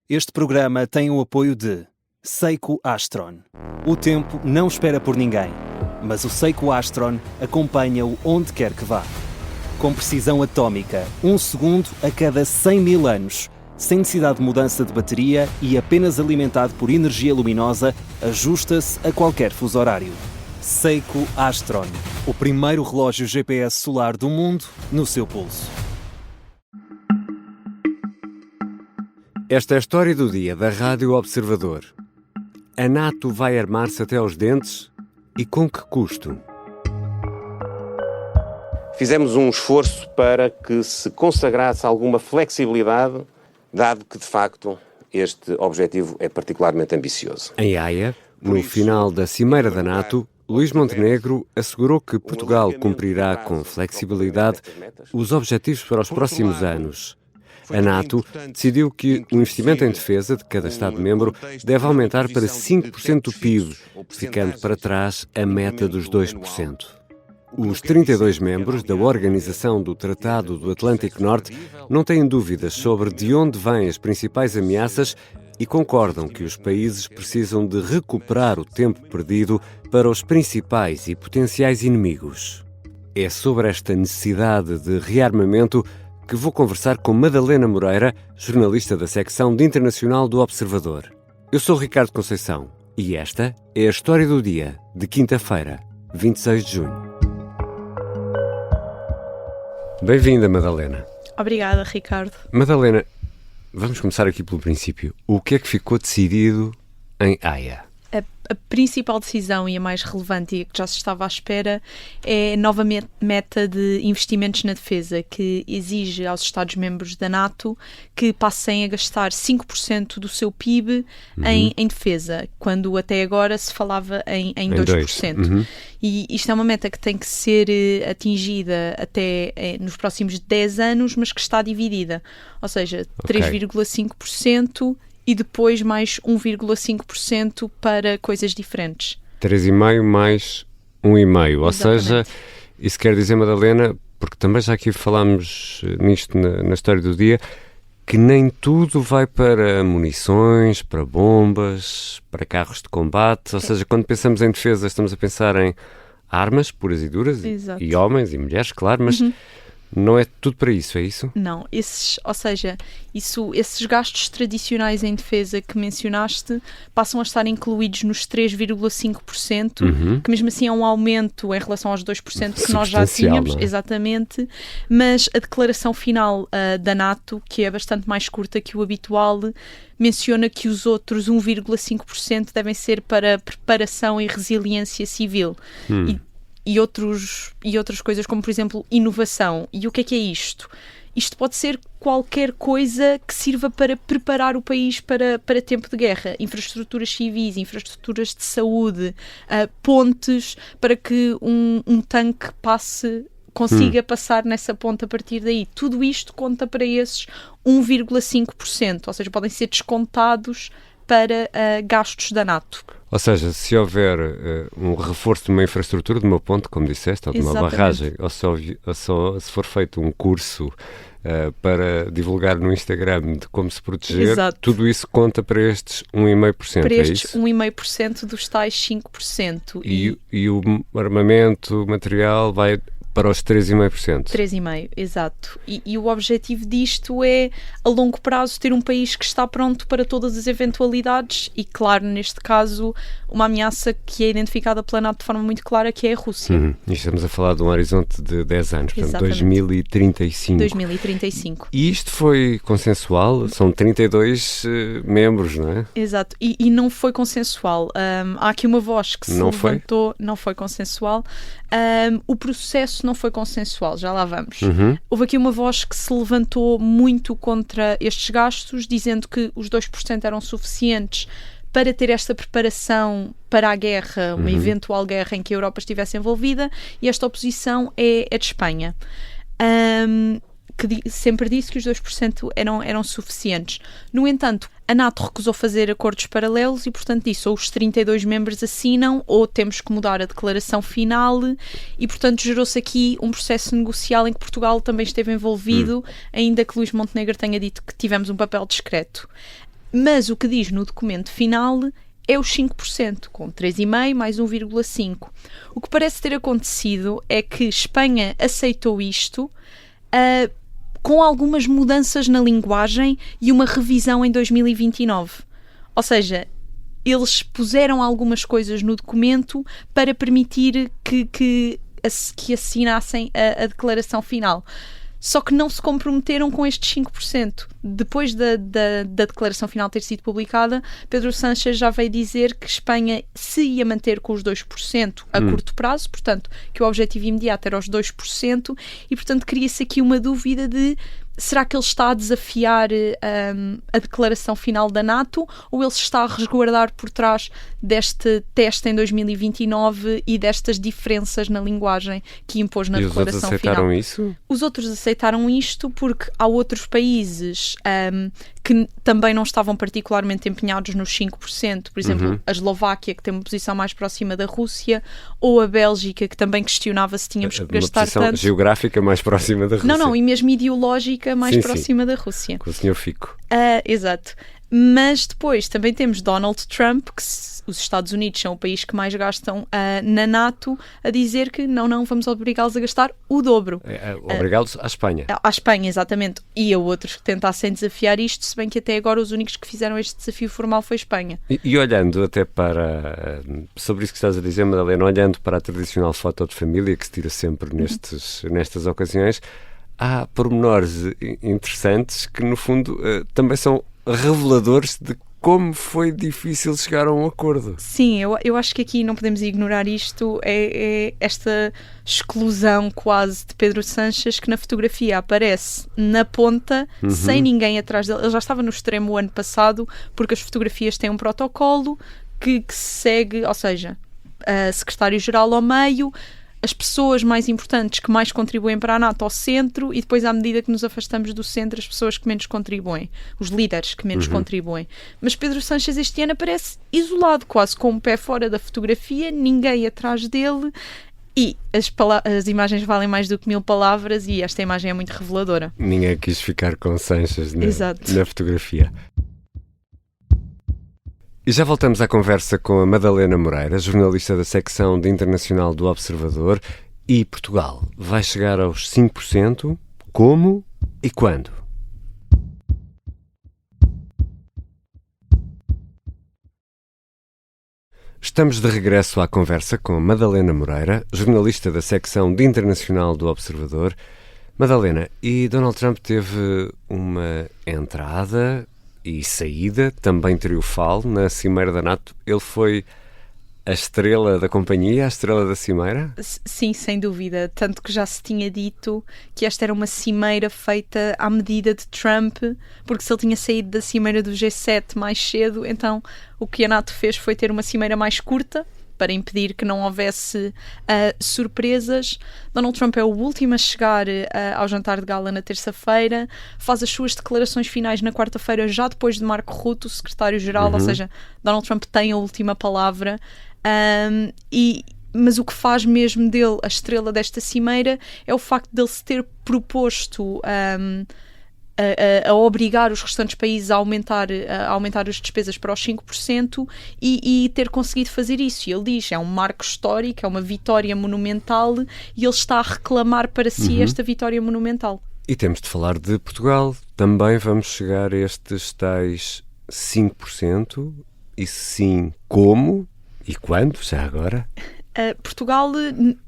Este programa tem o apoio de Seiko Astron. O tempo não espera por ninguém, mas o Seiko Astron acompanha-o onde quer que vá. Com precisão atómica, 1 segundo a cada 100 mil anos, sem necessidade de mudança de bateria e apenas alimentado por energia luminosa, ajusta-se a qualquer fuso horário. Seiko Astron, o primeiro relógio GPS solar do mundo no seu pulso. Esta é a história do dia da Rádio Observador. A NATO vai armar-se até aos dentes? E com que custo? Fizemos um esforço para que se consagrasse alguma flexibilidade, dado que, de facto, este objetivo é particularmente ambicioso. Em Haia, no final da Cimeira da NATO, Luís Montenegro assegurou que Portugal cumprirá com flexibilidade os objetivos para os próximos anos. A NATO decidiu que o investimento em defesa de cada Estado-membro deve aumentar para 5% do PIB, ficando para trás a meta dos 2%. Os 32 membros da Organização do Tratado do Atlântico Norte não têm dúvidas sobre de onde vêm as principais ameaças e concordam que os países precisam de recuperar o tempo perdido para os principais e potenciais inimigos. É sobre esta necessidade de rearmamento que vou conversar com Madalena Moreira, jornalista da secção de Internacional do Observador. Eu sou Ricardo Conceição e esta é a história do dia de quinta-feira, 26 de junho. Bem-vinda, Madalena. Obrigada, Ricardo. Madalena, vamos começar aqui pelo princípio. O que é que ficou decidido em Haia? A principal decisão e a mais relevante e a que já se estava à espera é a nova meta de investimentos na defesa, que exige aos Estados-membros da NATO que passem a gastar 5% do seu PIB em defesa, quando até agora se falava em 2%. E isto é uma meta que tem que ser atingida até nos próximos 10 anos, mas que está dividida. Ou seja, 3,5%, e depois mais 1,5% para coisas diferentes. 3,5% mais 1,5%. Ou seja, isso quer dizer, Madalena, porque também já aqui falámos nisto na história do dia, que nem tudo vai para munições, para bombas, para carros de combate. Ou seja, quando pensamos em defesa, estamos a pensar em armas puras e duras, e homens e mulheres, claro, mas não é tudo para isso, é isso? Não, esses gastos tradicionais em defesa que mencionaste passam a estar incluídos nos 3,5%, que mesmo assim é um aumento em relação aos 2% que nós já tínhamos, exatamente, mas a declaração final da NATO, que é bastante mais curta que o habitual, menciona que os outros 1,5% devem ser para preparação e resiliência civil. E outras coisas, como por exemplo inovação. E o que é isto? Isto pode ser qualquer coisa que sirva para preparar o país para tempo de guerra. Infraestruturas civis, infraestruturas de saúde, pontes, para que um tanque consiga passar nessa ponte a partir daí. Tudo isto conta para esses 1,5%, ou seja, podem ser descontados para gastos da NATO. Ou seja, se houver um reforço de uma infraestrutura, de uma ponte, como disseste, ou de uma barragem, ou se for feito um curso para divulgar no Instagram de como se proteger, tudo isso conta para estes 1,5%, para estes é isso? 1,5% dos tais 5%. E o armamento, o material vai para os 3,5%. 3,5%, exato. E o objetivo disto é, a longo prazo, ter um país que está pronto para todas as eventualidades e, claro, neste caso, uma ameaça que é identificada pela NATO de forma muito clara, que é a Rússia. E estamos a falar de um horizonte de 10 anos, portanto, 2035. 2035. E isto foi consensual? São 32 membros, não é? Exato. E não foi consensual. Há aqui uma voz que se levantou. Não foi consensual. O processo não foi consensual, já lá vamos. Houve aqui uma voz que se levantou muito contra estes gastos, dizendo que os 2% eram suficientes para ter esta preparação para a guerra, uma eventual guerra em que a Europa estivesse envolvida, e esta oposição é de Espanha. Que sempre disse que os 2% eram suficientes. No entanto, a NATO recusou fazer acordos paralelos e, portanto, disse ou os 32 membros assinam ou temos que mudar a declaração final e, portanto, gerou-se aqui um processo negocial em que Portugal também esteve envolvido, ainda que Luís Montenegro tenha dito que tivemos um papel discreto. Mas o que diz no documento final é os 5%, com 3,5% mais 1,5%. O que parece ter acontecido é que Espanha aceitou isto com algumas mudanças na linguagem e uma revisão em 2029. Ou seja, eles puseram algumas coisas no documento para permitir que assinassem a declaração final. Só que não se comprometeram com estes 5%. Depois da declaração final ter sido publicada, Pedro Sánchez já veio dizer que Espanha se ia manter com os 2% a curto prazo, portanto, que o objetivo imediato era os 2%, e, portanto, cria-se aqui uma dúvida de será que ele está a desafiar a declaração final da NATO ou ele se está a resguardar por trás deste teste em 2029 e destas diferenças na linguagem que impôs na declaração final? E os outros aceitaram isso? Os outros aceitaram isto porque há outros países que também não estavam particularmente empenhados nos 5%, por exemplo, a Eslováquia, que tem uma posição mais próxima da Rússia, ou a Bélgica, que também questionava se tínhamos que gastar uma posição tanto. Geográfica mais próxima da Rússia. Não, e mesmo ideológica mais próxima da Rússia. Com o Sr. Fico. Exato. Mas depois também temos Donald Trump, que os Estados Unidos são o país que mais gastam na NATO, a dizer que não, vamos obrigá-los a gastar o dobro. Obrigá-los à Espanha. À Espanha, exatamente. E a outros que tentassem desafiar isto, se bem que até agora os únicos que fizeram este desafio formal foi a Espanha. E olhando até para, sobre isso que estás a dizer, Madalena, olhando para a tradicional foto de família que se tira sempre nestas ocasiões, há pormenores interessantes que, no fundo, também são reveladores de como foi difícil chegar a um acordo. Sim, eu acho que aqui não podemos ignorar isto, é esta exclusão quase de Pedro Sánchez, que na fotografia aparece na ponta, sem ninguém atrás dele. Ele já estava no extremo o ano passado, porque as fotografias têm um protocolo que segue, ou seja, a secretário-geral ao meio, as pessoas mais importantes que mais contribuem para a NATO ao centro e depois, à medida que nos afastamos do centro, as pessoas que menos contribuem, os líderes que menos contribuem. Mas Pedro Sánchez este ano aparece isolado, quase com um pé fora da fotografia, ninguém atrás dele, e as imagens valem mais do que 1000 palavras e esta imagem é muito reveladora. Ninguém quis ficar com Sánchez Exato. Na fotografia. E já voltamos à conversa com a Madalena Moreira, jornalista da secção de Internacional do Observador. E Portugal vai chegar aos 5%? Como e quando? Estamos de regresso à conversa com Madalena Moreira, jornalista da secção de Internacional do Observador. Madalena, e Donald Trump teve uma entrada e saída também triunfal na Cimeira da NATO. Ele foi a estrela da companhia, a estrela da Cimeira? Sim, sem dúvida. Tanto que já se tinha dito que esta era uma cimeira feita à medida de Trump, porque se ele tinha saído da Cimeira do G7 mais cedo, então o que a NATO fez foi ter uma cimeira mais curta, para impedir que não houvesse surpresas. Donald Trump é o último a chegar ao jantar de gala na terça-feira, faz as suas declarações finais na quarta-feira, já depois de Marco Rutte, o secretário-geral, ou seja, Donald Trump tem a última palavra, mas o que faz mesmo dele a estrela desta cimeira é o facto de ele se ter proposto a obrigar os restantes países a aumentar as despesas para os 5% e ter conseguido fazer isso. E ele diz, é um marco histórico, é uma vitória monumental e ele está a reclamar para si esta vitória monumental. E temos de falar de Portugal. Também vamos chegar a estes tais 5%? E sim, como e quando, já agora? Portugal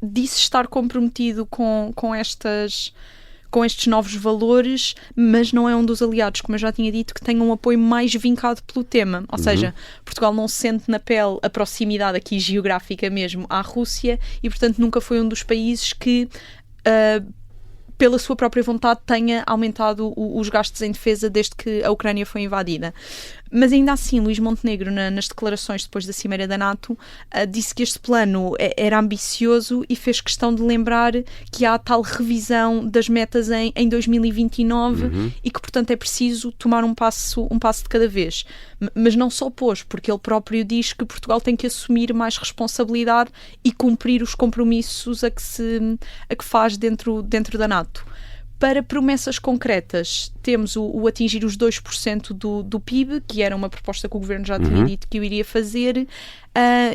disse estar comprometido com estes novos valores, mas não é um dos aliados, como eu já tinha dito, que tenha um apoio mais vincado pelo tema. Ou seja, Portugal não sente na pele a proximidade aqui geográfica mesmo à Rússia e, portanto, nunca foi um dos países que, pela sua própria vontade, tenha aumentado os gastos em defesa desde que a Ucrânia foi invadida. Mas ainda assim, Luís Montenegro, nas declarações depois da Cimeira da NATO, disse que este plano era ambicioso e fez questão de lembrar que há a tal revisão das metas em 2029 e que, portanto, é preciso tomar um passo de cada vez. Mas não só pôs, porque ele próprio diz que Portugal tem que assumir mais responsabilidade e cumprir os compromissos a que faz dentro da NATO. Para promessas concretas, temos o atingir os 2% do PIB, que era uma proposta que o Governo já tinha dito que o iria fazer,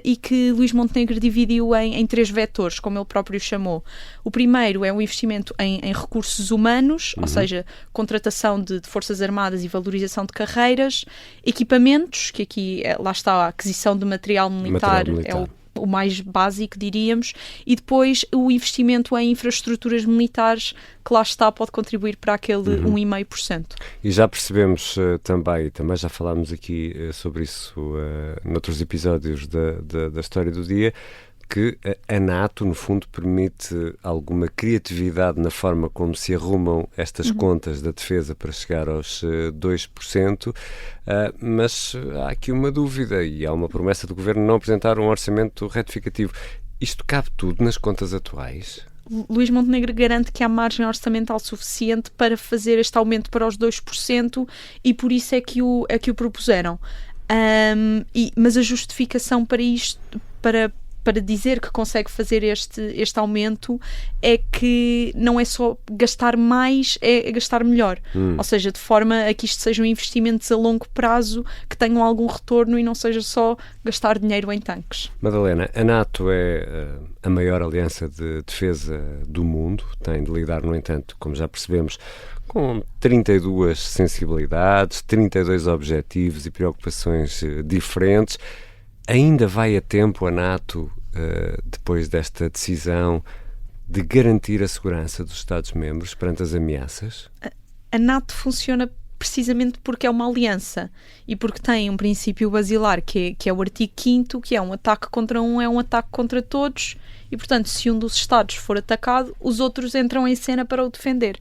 e que Luís Montenegro dividiu em 3 vetores, como ele próprio chamou. O primeiro é o investimento em recursos humanos, ou seja, contratação de forças armadas e valorização de carreiras, equipamentos, que aqui, lá está, a aquisição de material militar. É o mais básico, diríamos, e depois o investimento em infraestruturas militares, que lá está, pode contribuir para aquele 1,5%. E já percebemos também já falámos aqui sobre isso noutros episódios da História do Dia, que a NATO, no fundo, permite alguma criatividade na forma como se arrumam estas contas da defesa para chegar aos 2%, mas há aqui uma dúvida e há uma promessa do Governo não apresentar um orçamento retificativo. Isto cabe tudo nas contas atuais? Luís Montenegro garante que há margem orçamental suficiente para fazer este aumento para os 2% e por isso é que o propuseram. Mas a justificação para isto, para dizer que consegue fazer este aumento, é que não é só gastar mais, é gastar melhor. Ou seja, de forma a que isto sejam investimentos a longo prazo que tenham algum retorno e não seja só gastar dinheiro em tanques. Madalena, a NATO é a maior aliança de defesa do mundo, tem de lidar, no entanto, como já percebemos, com 32 sensibilidades, 32 objetivos e preocupações diferentes. Ainda vai a tempo a NATO, depois desta decisão, de garantir a segurança dos Estados-membros perante as ameaças? A NATO funciona precisamente porque é uma aliança e porque tem um princípio basilar que é o artigo 5º, que é um ataque contra um, é um ataque contra todos e, portanto, se um dos Estados for atacado, os outros entram em cena para o defender.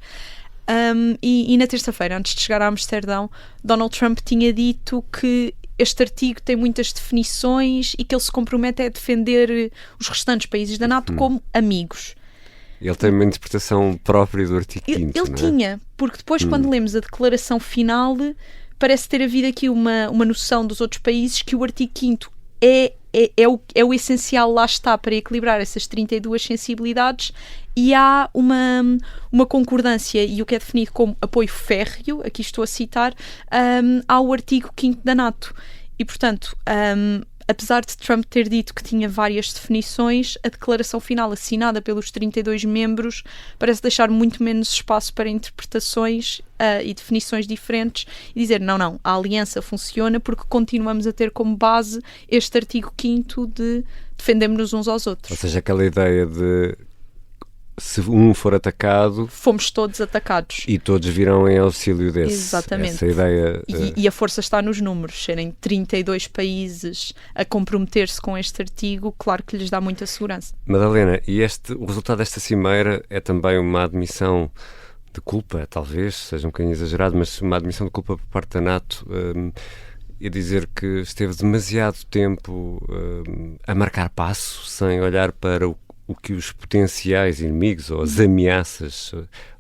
E na terça-feira, antes de chegar a Amsterdão, Donald Trump tinha dito que este artigo tem muitas definições e que ele se compromete a defender os restantes países da NATO como amigos. Ele tem uma interpretação própria do artigo 5º, Ele tinha, porque depois quando lemos a declaração final, parece ter havido aqui uma noção dos outros países que o artigo 5º é o essencial, lá está, para equilibrar essas 32 sensibilidades e há uma concordância e o que é definido como apoio férreo, aqui estou a citar, ao artigo 5º da NATO. E, portanto, apesar de Trump ter dito que tinha várias definições, a declaração final assinada pelos 32 membros parece deixar muito menos espaço para interpretações e definições diferentes e dizer, não, a aliança funciona porque continuamos a ter como base este artigo 5º de defendermos uns aos outros. Ou seja, aquela ideia de se um for atacado... Fomos todos atacados. E todos virão em auxílio desse. Exatamente. Essa ideia... E a força está nos números. Serem 32 países a comprometer-se com este artigo, claro que lhes dá muita segurança. Madalena, e o resultado desta cimeira é também uma admissão de culpa, talvez, seja um bocadinho exagerado, mas uma admissão de culpa por parte da NATO, e dizer que esteve demasiado tempo a marcar passo, sem olhar para o que os potenciais inimigos ou as ameaças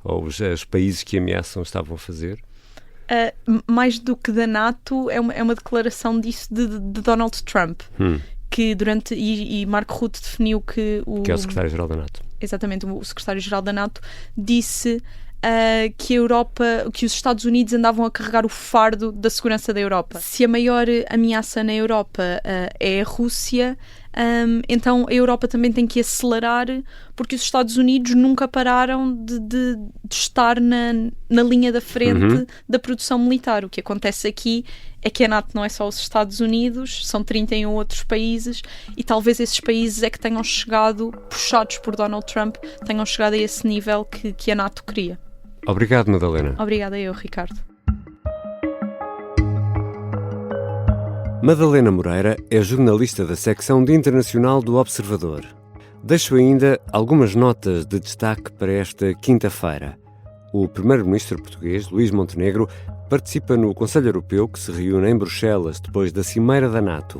ou os países que ameaçam estavam a fazer? Mais do que da NATO, é uma declaração disso de Donald Trump, que e Mark Rutte definiu que é o secretário-geral da NATO. Exatamente, o secretário-geral da NATO disse que que os Estados Unidos andavam a carregar o fardo da segurança da Europa. Se a maior ameaça na Europa é a Rússia, então a Europa também tem que acelerar, porque os Estados Unidos nunca pararam de estar na linha da frente da produção militar. O que acontece aqui é que a NATO não é só os Estados Unidos, são 31 outros países e talvez esses países é que tenham chegado, puxados por Donald Trump, tenham chegado a esse nível que a NATO queria. Obrigado, Madalena. Obrigada eu, Ricardo. Madalena Moreira é jornalista da secção de Internacional do Observador. Deixo ainda algumas notas de destaque para esta quinta-feira. O primeiro-ministro português, Luís Montenegro, participa no Conselho Europeu que se reúne em Bruxelas depois da Cimeira da NATO.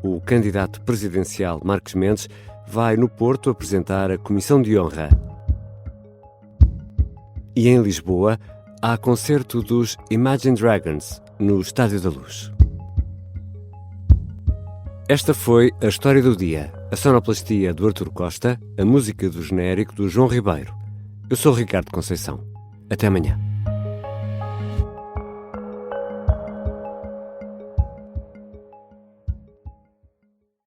O candidato presidencial Marcos Mendes vai no Porto apresentar a Comissão de Honra. E em Lisboa há concerto dos Imagine Dragons no Estádio da Luz. Esta foi a História do Dia, a sonoplastia do Artur Costa, a música do genérico do João Ribeiro. Eu sou o Ricardo Conceição. Até amanhã.